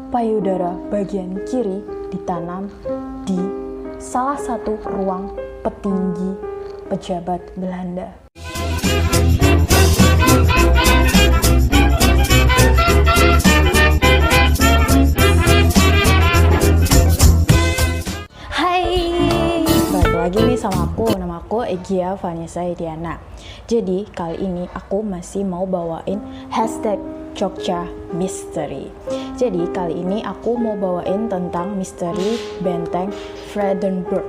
payudara bagian kiri ditanam di salah satu ruang petinggi pejabat Belanda. Lagi nih sama aku, nama aku Egya Vanessa Ediana. Jadi kali ini aku masih mau bawain hashtag Jogja Mystery. Jadi kali ini aku mau bawain tentang misteri Benteng Vredenburg.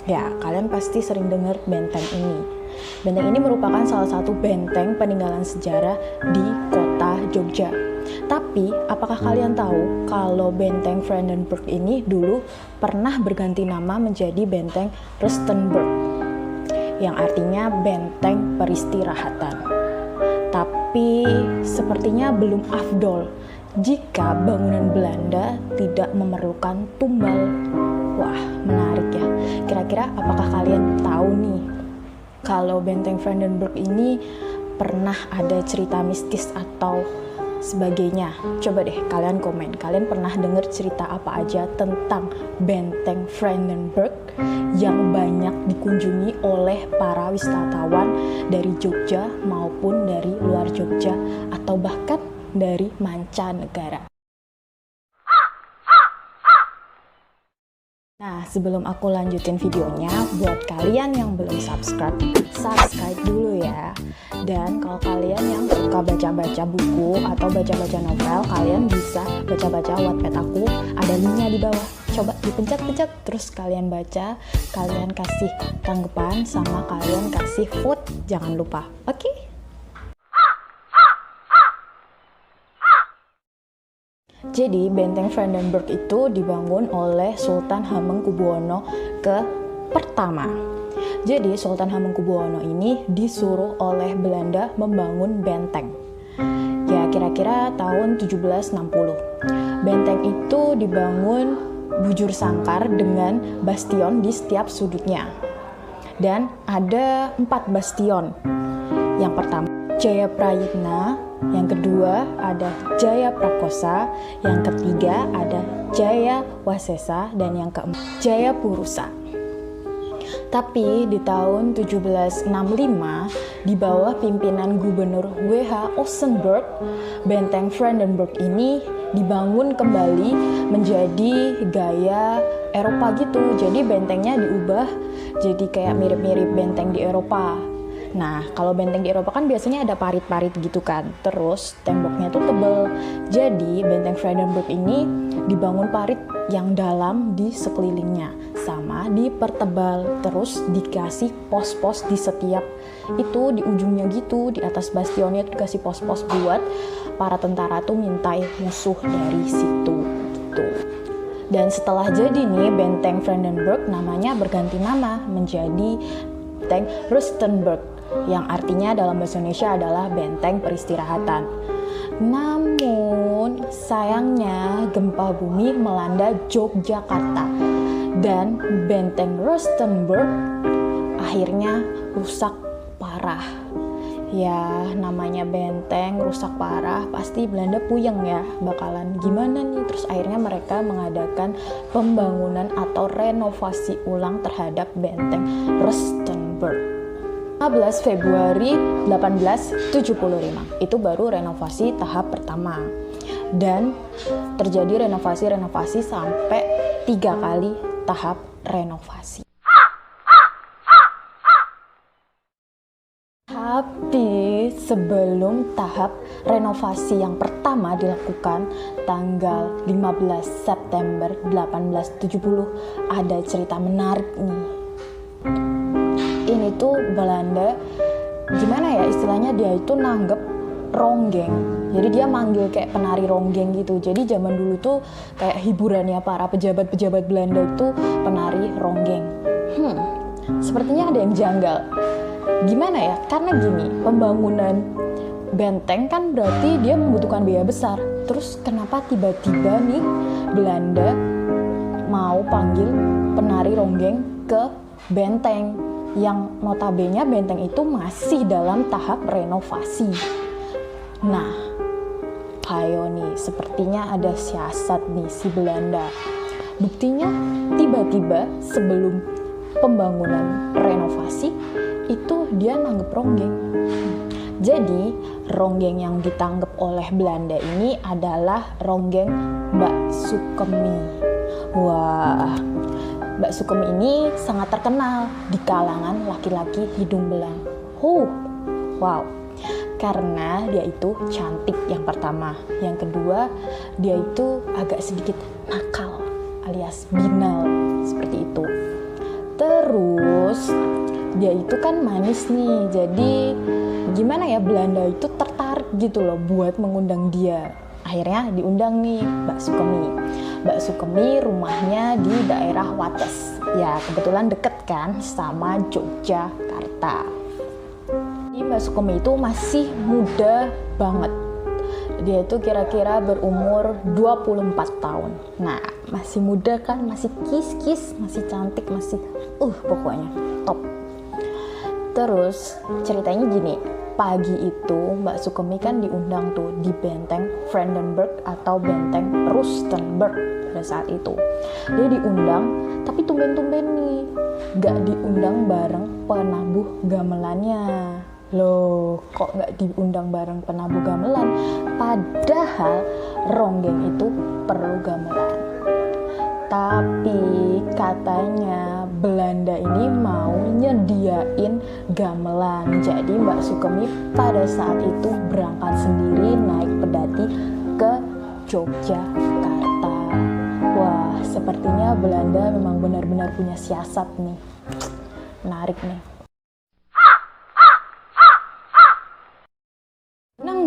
Ya, kalian pasti sering dengar benteng ini. Benteng ini merupakan salah satu benteng peninggalan sejarah di kota Jogja. Tapi, apakah kalian tahu kalau Benteng Vredenburg ini dulu pernah berganti nama menjadi Benteng Rustenburg, yang artinya benteng peristirahatan. Tapi, sepertinya belum afdol jika bangunan Belanda tidak memerlukan tumbal. Wah, menarik ya. Kira-kira apakah kalian tahu nih kalau Benteng Vredenburg ini pernah ada cerita mistis atau sebagainya? Coba deh kalian komen, kalian pernah dengar cerita apa aja tentang Benteng Vredenburg yang banyak dikunjungi oleh para wisatawan dari Jogja maupun dari luar Jogja atau bahkan dari mancanegara. Nah, sebelum aku lanjutin videonya, buat kalian yang belum subscribe dulu ya. Dan kalau kalian yang suka baca-baca buku atau baca-baca novel, kalian bisa baca-baca Wattpad aku, ada linknya di bawah. Coba dipencet-pencet, terus kalian baca, kalian kasih tanggapan, sama kalian kasih vote, jangan lupa. Oke? Jadi, Benteng Vredenburg itu dibangun oleh Sultan Hamengkubuwono ke-1. Jadi, Sultan Hamengkubuwono ini disuruh oleh Belanda membangun benteng. Ya, kira-kira tahun 1760. Benteng itu dibangun bujur sangkar dengan bastion di setiap sudutnya. Dan ada 4 bastion. Yang pertama, Jayaprayitna. Yang kedua ada Jaya Prakosa, yang ketiga ada Jaya Wasesa, dan yang keempat Jaya Purusa. Tapi di tahun 1765 di bawah pimpinan Gubernur W.H. Ossenburg, Benteng Vredenburg ini dibangun kembali menjadi gaya Eropa gitu. Jadi bentengnya diubah jadi kayak mirip-mirip benteng di Eropa. Nah, kalau benteng di Eropa kan biasanya ada parit-parit gitu kan, terus temboknya tuh tebel. Jadi, Benteng Vredenburg ini dibangun parit yang dalam di sekelilingnya, sama dipertebal, terus dikasih pos-pos di setiap itu di ujungnya gitu, di atas bastionnya tuh dikasih pos-pos buat para tentara tuh ngintai musuh dari situ gitu. Dan setelah jadi nih, Benteng Vredenburg namanya berganti nama menjadi Benteng Rustenburg, yang artinya dalam bahasa Indonesia adalah benteng peristirahatan. Namun sayangnya gempa bumi melanda Yogyakarta dan Benteng Rustenburg akhirnya rusak parah. Ya, namanya benteng rusak parah, pasti Belanda puyeng ya, bakalan gimana nih. Terus akhirnya mereka mengadakan pembangunan atau renovasi ulang terhadap Benteng Rustenburg. 15 Februari 1875 itu baru renovasi tahap pertama, dan terjadi renovasi sampai 3 kali tahap renovasi. Tapi sebelum tahap renovasi yang pertama dilakukan tanggal 15 September 1870 ada cerita menarik nih. Ini tuh Belanda, gimana ya istilahnya, dia itu nanggep ronggeng. Jadi dia manggil kayak penari ronggeng gitu. Jadi zaman dulu tuh kayak hiburannya para pejabat-pejabat Belanda itu penari ronggeng. Sepertinya ada yang janggal. Gimana ya? Karena gini, pembangunan benteng kan berarti dia membutuhkan biaya besar. Terus kenapa tiba-tiba nih Belanda mau panggil penari ronggeng ke benteng? Yang notabene benteng itu masih dalam tahap renovasi. Nah, Hayo nih, sepertinya ada siasat nih si Belanda. Buktinya tiba-tiba sebelum pembangunan renovasi itu dia nanggep ronggeng. Jadi ronggeng yang ditanggep oleh Belanda ini adalah ronggeng Mbak Sukemi. Wah, Mbak Sukemi ini sangat terkenal di kalangan laki-laki hidung belang. Wow, karena dia itu cantik yang pertama. Yang kedua, dia itu agak sedikit nakal alias binal, seperti itu. Terus dia itu kan manis nih, jadi gimana ya, Belanda itu tertarik gitu loh buat mengundang dia. Akhirnya diundang nih Mbak Sukemi. Mbak Sukemi rumahnya di daerah Wates. Ya kebetulan deket kan sama Yogyakarta. Mbak Sukemi itu masih muda banget. Dia itu kira-kira berumur 24 tahun. Nah, masih muda kan, masih kis-kis, masih cantik, masih pokoknya top. Terus ceritanya gini, pagi itu Mbak Sukemi kan diundang tuh di benteng Brandenburg atau benteng Rustenburg pada saat itu. Dia diundang, tapi tumben-tumben nih, gak diundang bareng penabuh gamelannya. Loh, kok nggak diundang bareng penabuh gamelan? Padahal ronggeng itu perlu gamelan. Tapi katanya Belanda ini mau nyediain gamelan. Jadi Mbak Sukemi pada saat itu berangkat sendiri naik pedati ke Yogyakarta. Wah, sepertinya Belanda memang benar-benar punya siasat nih. Menarik nih.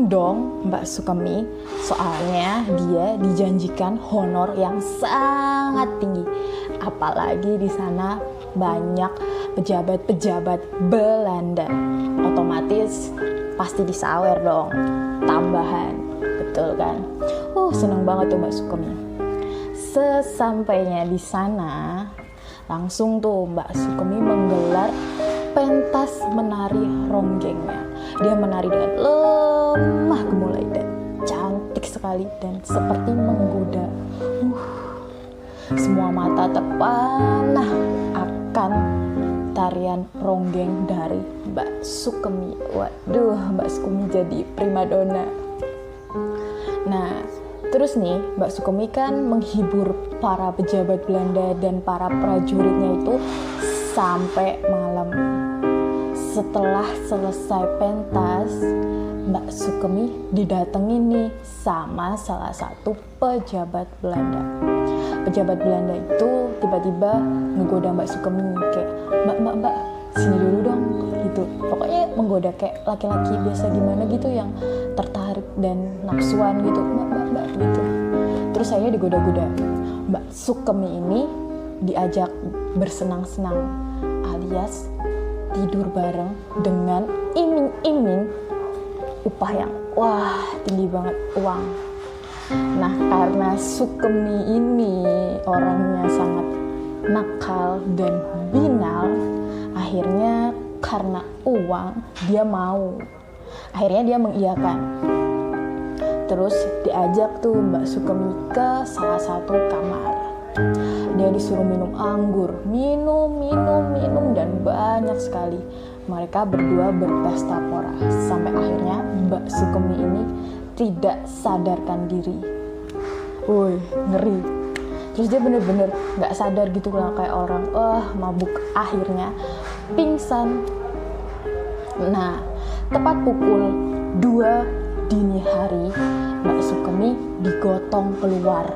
Dong Mbak Sukemi, soalnya dia dijanjikan honor yang sangat tinggi, apalagi di sana banyak pejabat-pejabat Belanda, otomatis pasti disawer dong tambahan, betul kan? Seneng banget tuh Mbak Sukemi. Sesampainya di sana langsung tuh Mbak Sukemi menggelar pentas menari ronggengnya. Dia menari dengan lemah gemulai dan cantik sekali dan seperti menggoda. Semua mata terpanah akan tarian ronggeng dari Mbak Sukemi. Waduh, Mbak Sukemi jadi primadona. Nah, terus nih Mbak Sukemi kan menghibur para pejabat Belanda dan para prajuritnya itu sampai malam. Setelah selesai pentas, Mbak Sukemi didatengin nih sama salah satu pejabat Belanda. Pejabat Belanda itu tiba-tiba ngegoda Mbak Sukemi kayak, Mbak, sini dulu dong, gitu. Pokoknya menggoda kayak laki-laki biasa gimana gitu yang tertarik dan nafsuan gitu, Mbak, gitu. Terus saya digoda-goda. Mbak Sukemi ini diajak bersenang-senang alias tidur bareng dengan iming-iming upah yang tinggi banget uang. Nah, karena Sukemi ini orangnya sangat nakal dan binal, akhirnya karena uang dia mau. Akhirnya dia mengiyakan. Terus diajak tuh Mbak Sukemi ke salah satu kamar. Dia disuruh minum anggur, minum dan banyak sekali. Mereka berdua berpesta pora sampai akhirnya Mbak Sukemi ini tidak sadarkan diri. Ngeri. Terus dia bener-bener gak sadar gitu lah, kayak orang mabuk, akhirnya pingsan. Nah, tepat pukul 2 dini hari Mbak Sukemi digotong keluar.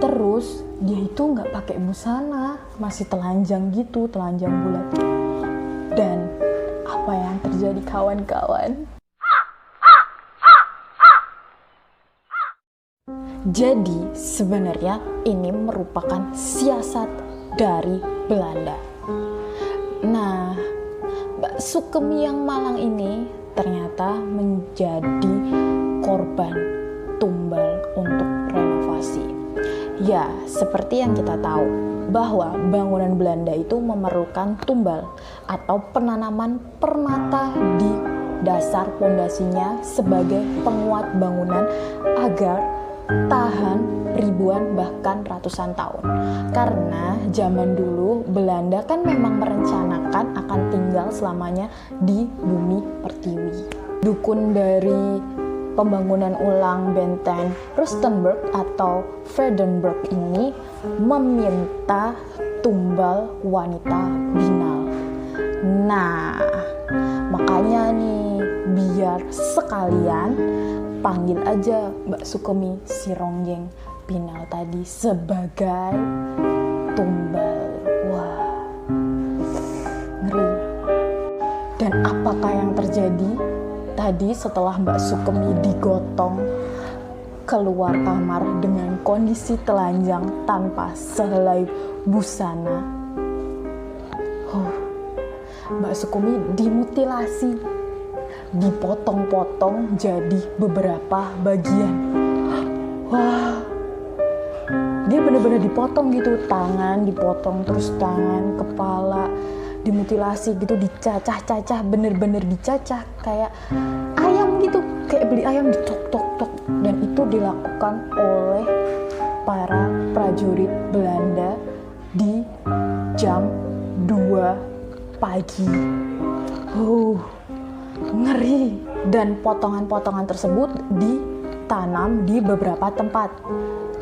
Terus dia itu nggak pakai busana, masih telanjang gitu, telanjang bulat. Dan apa yang terjadi kawan-kawan? Jadi sebenarnya ini merupakan siasat dari Belanda. Nah, Mbak Sukemi yang malang ini ternyata menjadi korban tumbal untuk renovasi. Ya, seperti yang kita tahu bahwa bangunan Belanda itu memerlukan tumbal atau penanaman permata di dasar pondasinya sebagai penguat bangunan agar tahan ribuan bahkan ratusan tahun. Karena zaman dulu Belanda kan memang merencanakan akan tinggal selamanya di bumi pertiwi. Dukun dari pembangunan ulang benteng Rustenburg atau Vredenburg ini meminta tumbal wanita binal. Nah, makanya nih biar sekalian panggil aja Mbak Sukemi Sironggeng Binal tadi sebagai tumbal. Wah, ngeri. Dan apakah yang terjadi? Tadi setelah Mbak Sukemi digotong keluar kamar dengan kondisi telanjang tanpa sehelai busana, Mbak Sukemi dimutilasi, dipotong-potong jadi beberapa bagian. Wah, dia benar-benar dipotong gitu, tangan dipotong, terus tangan, kepala dimutilasi gitu, dicacah-cacah, bener-bener dicacah kayak ayam gitu, kayak beli ayam ditok-tok-tok. Dan itu dilakukan oleh para prajurit Belanda di jam 2 pagi. Ngeri. Dan potongan-potongan tersebut ditanam di beberapa tempat.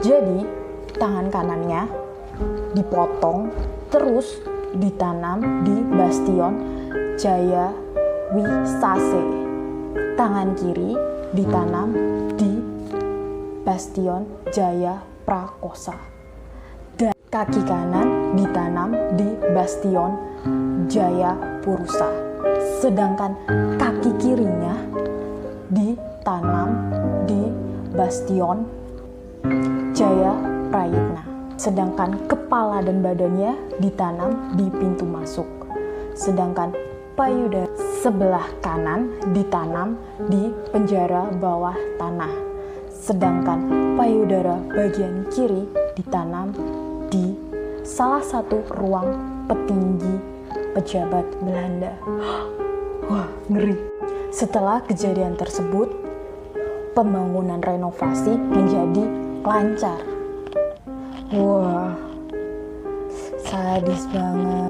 Jadi tangan kanannya dipotong terus ditanam di Bastion Jaya Wisase. Tangan kiri ditanam di Bastion Jaya Prakosa. Dan kaki kanan ditanam di Bastion Jaya Purusa. Sedangkan kaki kirinya ditanam di Bastion Jaya Prayitna. Sedangkan kepala dan badannya ditanam di pintu masuk. Sedangkan payudara sebelah kanan ditanam di penjara bawah tanah. Sedangkan payudara bagian kiri ditanam di salah satu ruang petinggi pejabat Belanda. Wah, ngeri. Setelah kejadian tersebut, pembangunan renovasi menjadi lancar. Wah, sadis banget.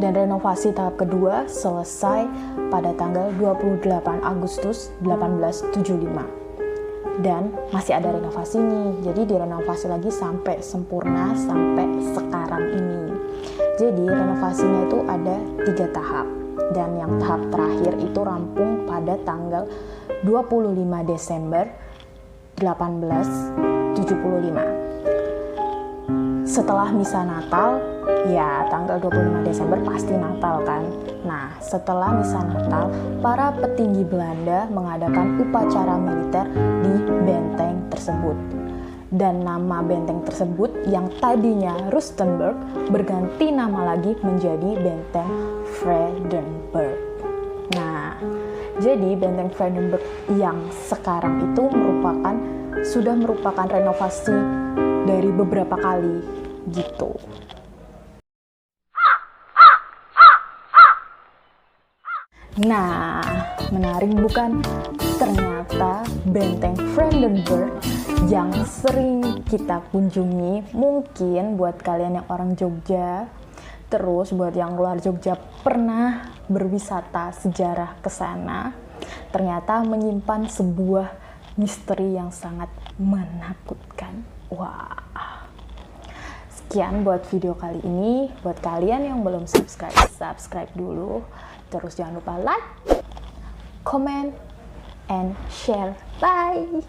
Dan renovasi tahap kedua selesai pada tanggal 28 Agustus 1875. Dan masih ada renovasi nih, jadi direnovasi lagi sampai sempurna sampai sekarang ini. Jadi renovasinya itu ada 3 tahap. Dan yang tahap terakhir itu rampung pada tanggal 25 Desember 1875. Setelah misa Natal, ya tanggal 25 Desember pasti Natal kan. Nah, setelah misa Natal, para petinggi Belanda mengadakan upacara militer di benteng tersebut. Dan nama benteng tersebut yang tadinya Rustenburg berganti nama lagi menjadi benteng Vredenburg. Nah, jadi benteng Vredenburg yang sekarang itu sudah merupakan renovasi dari beberapa kali gitu. Nah, menarik bukan? Ternyata benteng Vredenburg yang sering kita kunjungi, mungkin buat kalian yang orang Jogja, terus buat yang luar Jogja pernah berwisata sejarah ke sana, ternyata menyimpan sebuah misteri yang sangat menakutkan. Wah. Sekian buat video kali ini. Buat kalian yang belum subscribe dulu. Terus jangan lupa like, comment, and share. Bye!